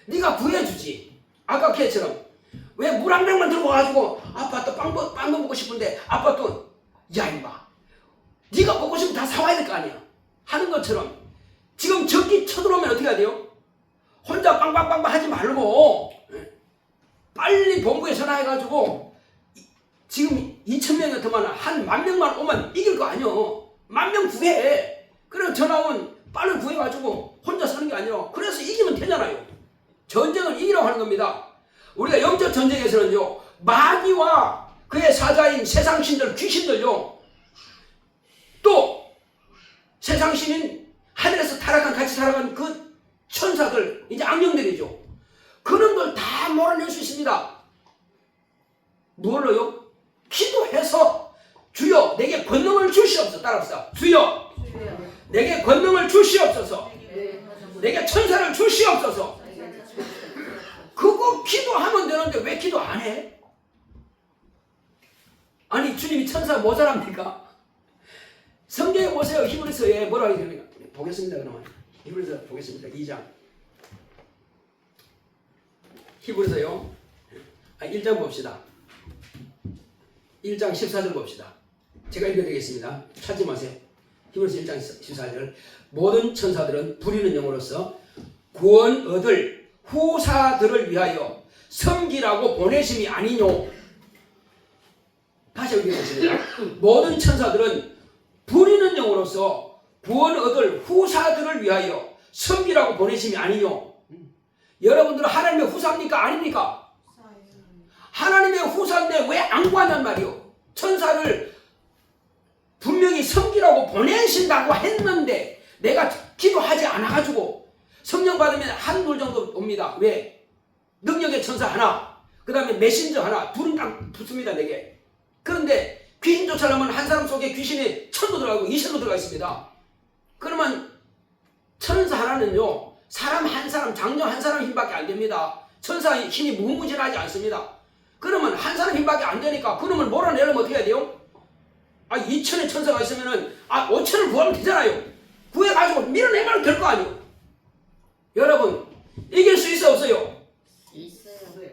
네가 구해주지. 아까 걔처럼 왜 물 한 병만 들고 와가지고 아빠 또 빵도 먹고 싶은데 아빠 또 야 임마 네가 먹고 싶으면 다 사와야 될 거 아니야 하는 것처럼 지금 적이 쳐들어오면 어떻게 해야 돼요? 혼자 빵빵빵빵 하지 말고 빨리 본부에 전화해가지고 지금 2,000명이 더만 한 10,000명만 오면 이길 거 아니요. 10,000명 구해. 그래서 전화 오면 빨리 구해가지고 혼자 서는 게 아니라 그래서 이기면 되잖아요. 전쟁을 이기라고 하는 겁니다. 우리가 영적 전쟁에서는요 마귀와 그의 사자인 세상신들 귀신들요 또 세상신인 하늘에서 같이 타락한 그 천사들 이제 악령들이죠. 그놈들 다 몰아낼 수 있습니다. 뭘로요? 기도해서 주여 내게 권능을 주시옵소서. 따라합시다. 주여 내게 권능을 주시옵소서. 내게 천사를 주시옵소서. 그거 기도하면 되는데 왜 기도 안 해? 아니 주님이 천사 모자랍니까? 성경에 보세요. 히브리서에 뭐라고 얘기합니까? 보겠습니다. 그러면 히브리서 보겠습니다. 2장 히브리서요 1장 봅시다. 1장 14절 봅시다. 제가 읽어드리겠습니다. 찾지 마세요. 히브리서 1장 14절 모든 천사들은 부리는 영으로서 구원 얻을 후사들을 위하여 섬기라고 보내심이 아니뇨. 다시 읽겠습니다. 모든 천사들은 부리는 영으로서 구원 얻을 후사들을 위하여 섬기라고 보내심이 아니뇨. 여러분들은 하나님의 후사입니까? 아닙니까? 하나님의 후사인데 왜 안 구한단 말이요? 천사를 분명히 섬기라고 보내신다고 했는데 내가 기도하지 않아가지고 성령 받으면 한둘 정도 옵니다. 왜? 능력의 천사 하나, 그 다음에 메신저 하나, 둘은 딱 붙습니다. 내게. 그런데 귀신 쫓아내면 한 사람 속에 귀신이 1000도 들어가고 2000도 들어가 있습니다. 그러면 천사 하나는요 사람 한 사람, 장정 한 사람 힘밖에 안 됩니다. 천사의 힘이 무궁무진하지 않습니다. 그러면 한 사람 힘밖에 안 되니까 그놈을 몰아내려면 어떻게 해야 돼요? 2천의 천사가 있으면은 5천을 구하면 되잖아요. 구해가지고 밀어내면 될 거 아니에요. 여러분 이길 수 있어 없어요?
있어요.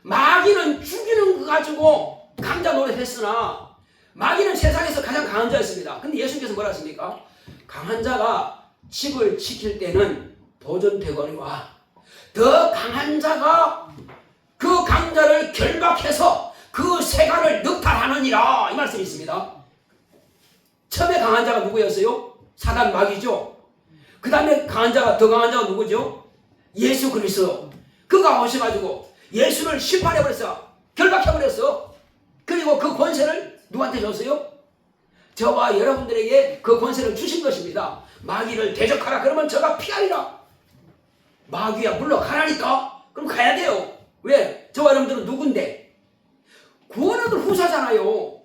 마귀는 죽이는 거 가지고 강자 노릇했으나 마귀는 세상에서 가장 강한 자였습니다. 근데 예수님께서 뭐라 하십니까? 강한 자가 집을 지킬 때는 도전되거니와 더 강한 자가 그 강자를 결박해서 그 세간을 늑탈하느니라 이 말씀이 있습니다. 처음에 강한 자가 누구였어요? 사단 마귀죠. 그 다음에 강한 자가 더 강한 자가 누구죠? 예수 그리스도. 그가 오셔가지고 예수를 심판해버렸어. 결박해버렸어. 그리고 그 권세를 누구한테 줬어요? 저와 여러분들에게 그 권세를 주신 것입니다. 마귀를 대적하라 그러면 저가 피하리라. 마귀야 물러가라니까. 그럼 가야 돼요. 왜? 저와 여러분들은 누군데? 구원 얻을 후사잖아요.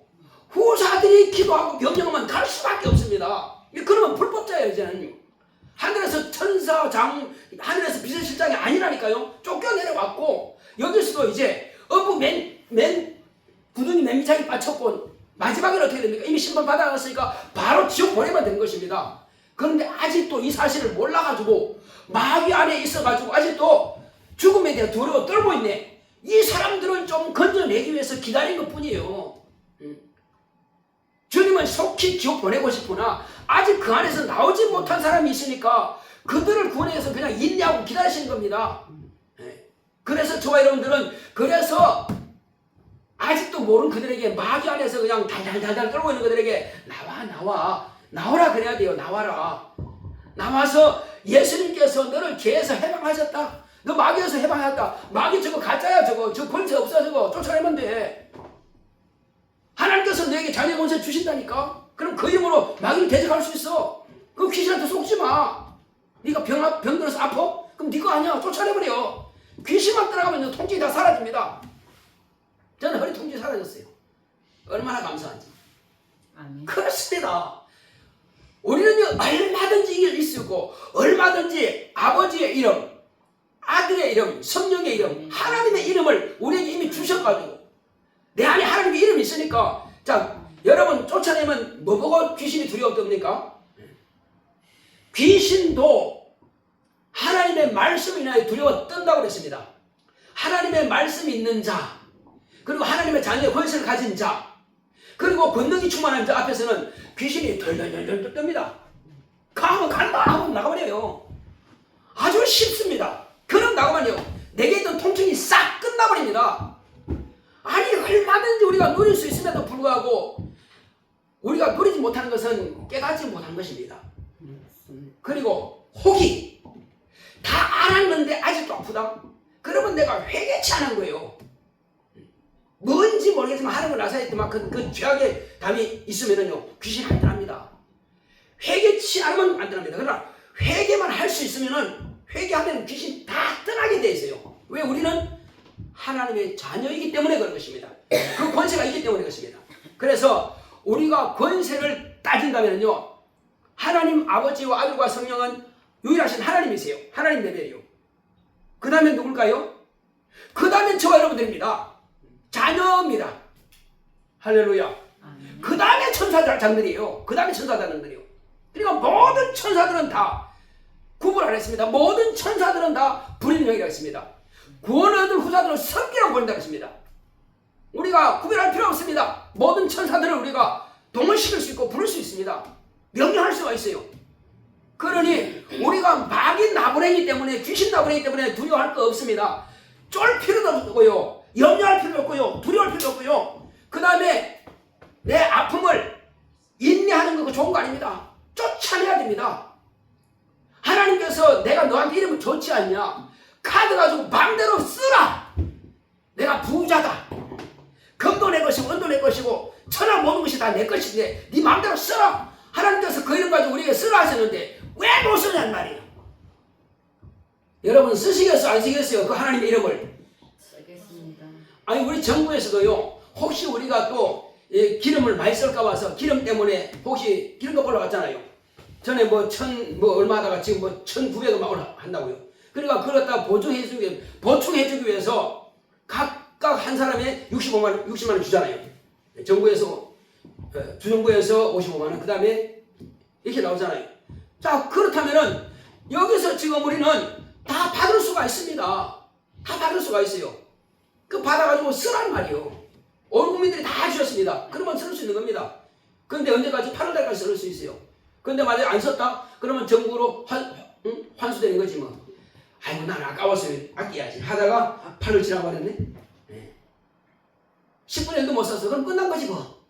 후사들이 기도하고 명령하면 갈 수밖에 없습니다. 그러면 불법자예요 이제는. 하늘에서 천사장, 하늘에서 비서실장이 아니라니까요. 쫓겨내려왔고 여기서도 이제 어부 구dun이 맨 밑창에 빠졌고 마지막에 어떻게 됩니까? 이미 심판 받아갔으니까 바로 지옥 보내면 되는 것입니다. 그런데 아직도 이 사실을 몰라가지고 마귀 안에 있어가지고 아직도 죽음에 대해 두려워 떨고 있네. 이 사람들을 좀 건져내기 위해서 기다린 것 뿐이에요. 주님은 속히 지옥 보내고 싶으나 아직 그 안에서 나오지 못한 사람이 있으니까 그들을 구원하기 위해서 그냥 인내하고 기다리시는 겁니다. 그래서 저와 여러분들은 그래서 아직도 모르는 그들에게 마귀 안에서 그냥 달달달달 떨고 있는 그들에게 나와라 그래야 돼요. 나와서 예수님께서 너를 죄에서 해방하셨다. 너 마귀에서 해방하셨다. 마귀 저거 가짜야 저거. 저 권세 없어 저거. 쫓아내면 돼. 하나님께서 너에게 자녀 권세 주신다니까. 그럼 그 힘으로 마귀를 대적할 수 있어. 그럼 귀신한테 속지 마. 네가 병 들어서 아파? 그럼 네 거 아니야. 쫓아내버려. 귀신만 따라가면 통증이 다 사라집니다. 저는 허리 통증이 사라졌어요. 얼마나 감사한지.
아멘.
그렇습니다. 우리는 얼마든지 이길 수 있고 얼마든지 아버지의 이름, 아들의 이름, 성령의 이름, 하나님의 이름을 우리에게 이미 주셔가지고 내 안에 하나님의 이름이 있으니까 자 여러분 쫓아내면 뭐 보고 귀신이 두려웠답니까? 귀신도 하나님의 말씀을 인하여 두려워 떤다고 그랬습니다. 하나님의 말씀이 있는 자 그리고 하나님의 자녀의 권세를 가진 자 그리고 권능이 충만한 자 앞에서는 귀신이 덜덜덜덜 뜹니다. 가면 간다 하고 나가버려요. 아주 쉽습니다. 그럼 나가면요 내게 있던 통증이 싹 끝나버립니다. 아니 얼마든지 우리가 누릴 수 있음에도 불구하고 우리가 누리지 못하는 것은 깨닫지 못한 것입니다. 그리고 혹이 다 알았는데 아직도 아프다? 그러면 내가 회개치 않은 거예요. 뭔지 모르겠지만 하나님을 나서야 했더만 그 죄악의 담이 있으면은요 귀신 안 떠납니다. 회개치 않으면 안 떠납니다. 그러나 회개만 할 수 있으면은 회개하면 귀신 다 떠나게 돼 있어요. 왜? 우리는 하나님의 자녀이기 때문에 그런 것입니다. 그 권세가 있기 때문에 그렇습니다. 그래서 우리가 권세를 따진다면요 하나님 아버지와 아들과 성령은 유일하신 하나님이세요. 하나님 레벨이요. 그 다음에 누굴까요? 그 다음에 저와 여러분들입니다. 자녀입니다. 할렐루야. 그 다음에 천사장들이에요. 그 다음에 천사장들이요. 그러니까 모든 천사들은 다 구분 안 했습니다. 모든 천사들은 다 불인령이라고 했습니다. 구원 얻은 후사들은 성기라고 부른다고 했습니다. 우리가 구별할 필요 없습니다. 모든 천사들을 우리가 동원시킬 수 있고 부를 수 있습니다. 명령할 수가 있어요. 그러니 우리가 마귀 나부랭이 때문에 귀신 나부랭이 때문에 두려워할 거 없습니다. 쫄 필요도 없고요. 염려할 필요도 없고요. 두려워할 필요도 없고요. 그 다음에 내 아픔을 인내하는 거 좋은 거 아닙니다. 쫓아내야 됩니다. 하나님께서 내가 너한테 이름을 줬지 않냐. 카드 가지고 마음대로 쓰라. 내가 부자다. 금도 내 것이고 은도 내 것이고 천하 모든 것이 다 내 것인데 네 마음대로 쓰라. 하나님께서 그 이름 가지고 우리에게 쓰라 하셨는데 왜 못 쓰냔 말이에요. 여러분 쓰시겠어요? 안 쓰시겠어요? 그 하나님의 이름을?
쓰겠습니다.
아니 우리 정부에서도요 혹시 우리가 또 기름을 많이 쓸까 봐서 기름 때문에 혹시 기름값 올라갔잖아요. 전에 얼마 하다가 지금 1,900원 올라간다고요. 그러니까 그걸 갖다 보충해주기 위해서 각각 한 사람에 60만 원 주잖아요. 정부에서 주정부에서 55만 원, 그 다음에 이렇게 나오잖아요. 자 그렇다면은 여기서 지금 우리는 다 받을 수가 있습니다. 다 받을 수가 있어요. 그 받아가지고 쓰란 말이요. 온 국민들이 다 주셨습니다. 그러면 쓸 수 있는 겁니다. 그런데 언제까지? 8월달까지 쓸 수 있어요. 그런데 만약에 안 썼다? 그러면 정부로 환수되는 거지 뭐. 아이고 난 아까웠어요. 아껴야지 하다가 8월 지나버렸네. 10분의 1도 못 썼어. 그럼 끝난 거지 뭐.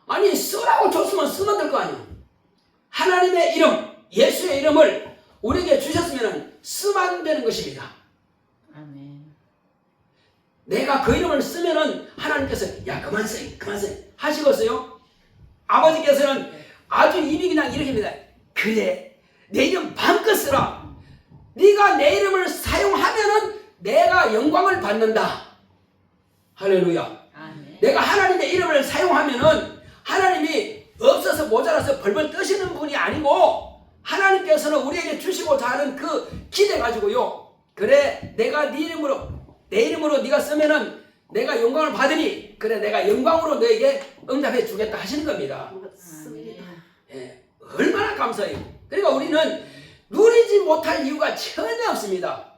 아니 쓰라고 줬으면 쓰면 될 거 아니야. 하나님의 이름, 예수의 이름을 우리에게 주셨으면 쓰면 되는 것입니다.
아멘.
내가 그 이름을 쓰면은 하나님께서 야 그만 써 하시겠어요? 아버지께서는 아주 입이 그냥 이렇게 합니다. 그래 내 이름 마음껏 쓰라. 네가 내 이름을 사용하면은 내가 영광을 받는다. 할렐루야.
아멘.
내가 하나님의 이름을 사용하면은 하나님이 없어서 모자라서 벌벌 떠시는 분이 아니고 하나님께서는 우리에게 주시고자 하는 그 기대 가지고요. 그래 내가 네 이름으로 내 이름으로 네가 쓰면은 내가 영광을 받으니 그래 내가 영광으로 너에게 응답해 주겠다 하시는 겁니다.
맞습니다.
예, 얼마나 감사해요. 그러니까 우리는 누리지 못할 이유가 전혀 없습니다.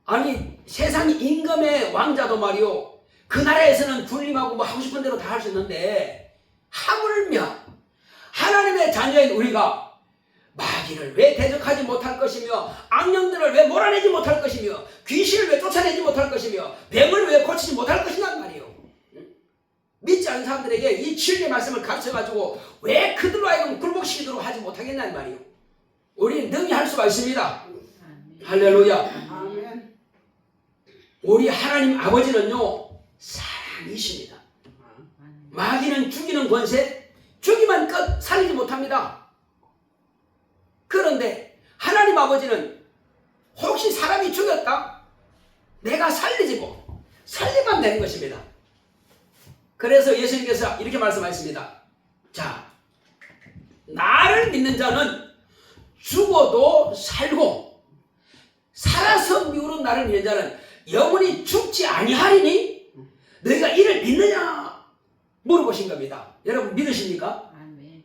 아니 세상 임금의 왕자도 말이요. 그 나라에서는 군림하고 뭐 하고 싶은 대로 다 할 수 있는데 하물며 하나님의 자녀인 우리가 마귀를 왜 대적하지 못할 것이며 악령들을 왜 몰아내지 못할 것이며 귀신을 왜 쫓아내지 못할 것이며 병을 왜 고치지 못할 것이란 말이에요. 믿지 않는 사람들에게 이 진리의 말씀을 가르쳐가지고 왜 그들로 하여금 굴복시키도록 하지 못하겠냐는 말이에요. 우리는 능히 할 수가 있습니다.
아멘.
할렐루야.
아멘.
우리 하나님 아버지는요 사랑이십니다.
아멘.
마귀는 죽이는 권세, 죽이만 끝 살리지 못합니다. 그런데 하나님 아버지는 혹시 사람이 죽였다? 내가 살리지고 살리면 되는 것입니다. 그래서 예수님께서 이렇게 말씀하셨습니다. 자, 나를 믿는 자는 죽어도 살고 살아서 미우는 나를 믿는 자는 영원히 죽지 아니하리니 너희가 이를 믿느냐 물어보신 겁니다. 여러분 믿으십니까?
아멘.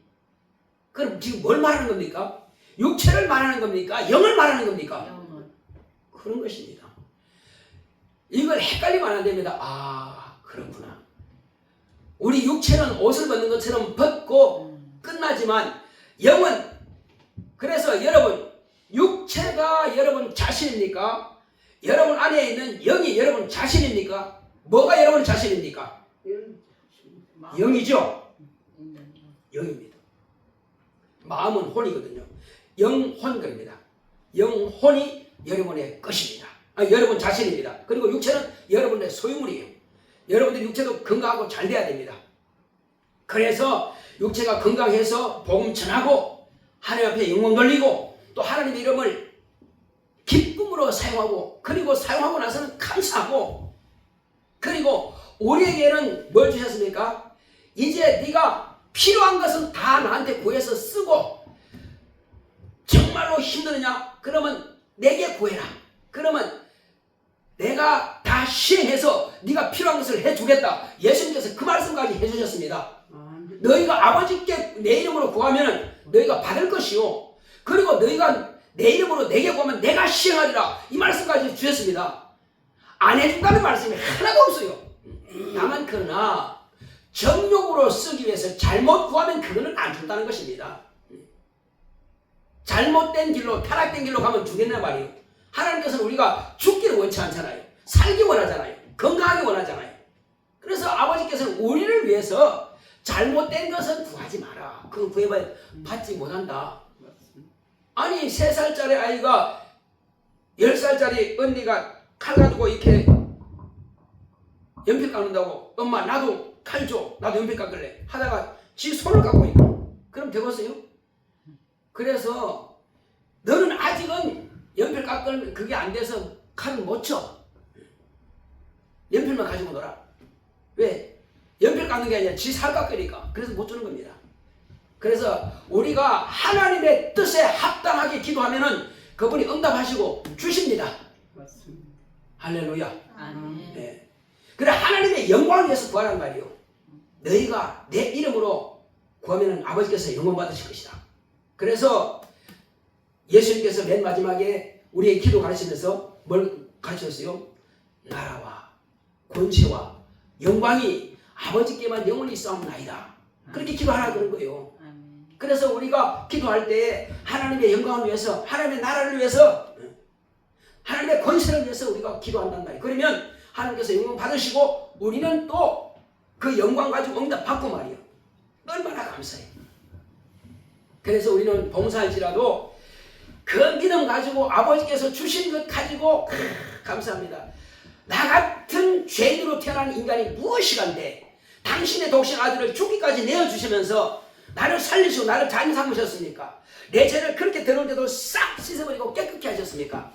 그럼 지금 뭘 말하는 겁니까? 육체를 말하는 겁니까? 영을 말하는 겁니까?
영원.
그런 것입니다. 이걸 헷갈리면 안 됩니다. 아 그렇구나. 우리 육체는 옷을 벗는 것처럼 벗고 끝나지만 영은 그래서 여러분 육체가 여러분 자신입니까? 여러분 안에 있는 영이 여러분 자신입니까? 뭐가 여러분 자신입니까? 영이죠. 영입니다. 마음은 혼이거든요. 영혼 그럽니다. 영혼이 여러분의 것입니다. 여러분 자신입니다. 그리고 육체는 여러분의 소유물이에요. 여러분들 육체도 건강하고 잘 돼야 됩니다. 그래서 육체가 건강해서 복음 전하고 하나님 앞에 영광 돌리고 또 하나님의 이름을 기쁨으로 사용하고 그리고 사용하고 나서는 감사하고 그리고 우리에게는 뭘 주셨습니까? 이제 네가 필요한 것은 다 나한테 구해서 쓰고 정말로 힘드느냐? 그러면 내게 구해라. 그러면 내가 다 시행해서 네가 필요한 것을 해주겠다. 예수님께서 그 말씀까지 해주셨습니다. 너희가 아버지께 내 이름으로 구하면 너희가 받을 것이요. 그리고 너희가 내 이름으로 내게 구하면 내가 시행하리라. 이 말씀까지 주셨습니다. 안 해준다는 말씀이 하나도 없어요. 다만 그러나 정욕으로 쓰기 위해서 잘못 구하면 그거는 안 준다는 것입니다. 잘못된 길로 타락된 길로 가면 죽겠나 말이에요. 하나님께서는 우리가 죽기를 원치 않잖아요. 살기 원하잖아요. 건강하기 원하잖아요. 그래서 아버지께서는 우리를 위해서 잘못된 것은 구하지 마라. 그거 구해봐야 받지 못한다. 아니 3살짜리 아이가 10살짜리 언니가 칼 가지고 이렇게 연필 깎는다고 엄마 나도 칼 줘. 나도 연필 깎을래. 하다가 지 손을 깎고 있고 그럼 되겠어요? 그래서 너는 아직은 연필 깎을 그게 안 돼서 칼을 못 쳐. 연필만 가지고 놀아. 왜? 연필 깎는 게 아니라 지 살 깎으니까. 그래서 못 주는 겁니다. 그래서 우리가 하나님의 뜻에 합당하게 기도하면은 그분이 응답하시고 주십니다.
맞습니다.
할렐루야.
아멘.
네. 그래 하나님의 영광을 위해서 구하란 말이요. 너희가 내 이름으로 구하면은 아버지께서 영광 받으실 것이다. 그래서 예수님께서 맨 마지막에 우리의 기도 가르치면서 뭘 가르쳤어요? 나라와 권세와 영광이 아버지께만 영원히 있사옵나이다. 그렇게 기도하라 그런 거예요.
아멘.
그래서 우리가 기도할 때 하나님의 영광을 위해서 하나님의 나라를 위해서 하나님의 권세를 위해서 우리가 기도한단 말이에요. 그러면 하나님께서 영광 받으시고 우리는 또 그 영광 가지고 응답받고 말이에요. 얼마나 감사해요. 그래서 우리는 봉사할지라도 그 믿음 가지고 아버지께서 주신 것 가지고 감사합니다. 나 같은 죄인으로 태어난 인간이 무엇이간데 당신의 독신 아들을 죽기까지 내어주시면서 나를 살리시고 나를 자녀 삼으셨습니까? 내 죄를 그렇게 더러운데도 싹 씻어버리고 깨끗게 하셨습니까?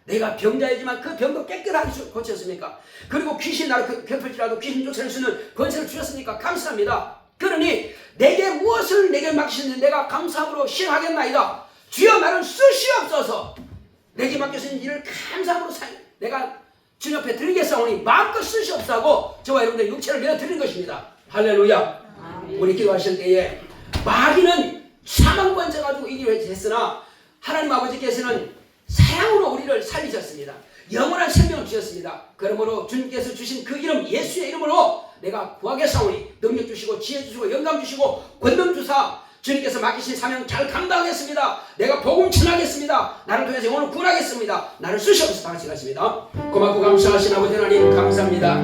내가 병자이지만 그 병도 깨끗하게 고쳤습니까? 그리고 귀신 나를 괴롭힐지라도 귀신 쫓아낼 수 있는 권세를 주셨으니까 감사합니다. 그러니 내게 무엇을 내게 맡기셨는데 내가 감사함으로 시행하겠나이다. 주여 나를 쓰시옵소서. 내게 맡기신 일을 감사함으로 내가 주님 앞에 드리겠사오니 마음껏 쓰시옵소서 하고 저와 여러분들 육체를 내어드리는 것입니다. 할렐루야. 우리 기도하실 때에 마귀는 사망권세 가지고 이기려 했으나 하나님 아버지께서는 사랑으로 우리를 살리셨습니다. 영원한 생명을 주셨습니다. 그러므로 주님께서 주신 그 이름 예수의 이름으로 내가 구하겠사오니 능력 주시고 지혜 주시고 영감 주시고 권능 주사 주님께서 맡기신 사명 잘 감당하겠습니다. 내가 복음 전하겠습니다. 나를 통해서 영혼을 구원하겠습니다. 나를 쓰시옵소서. 다 같이 가십니다. 고맙고 감사하신 아버지 하나님 감사합니다.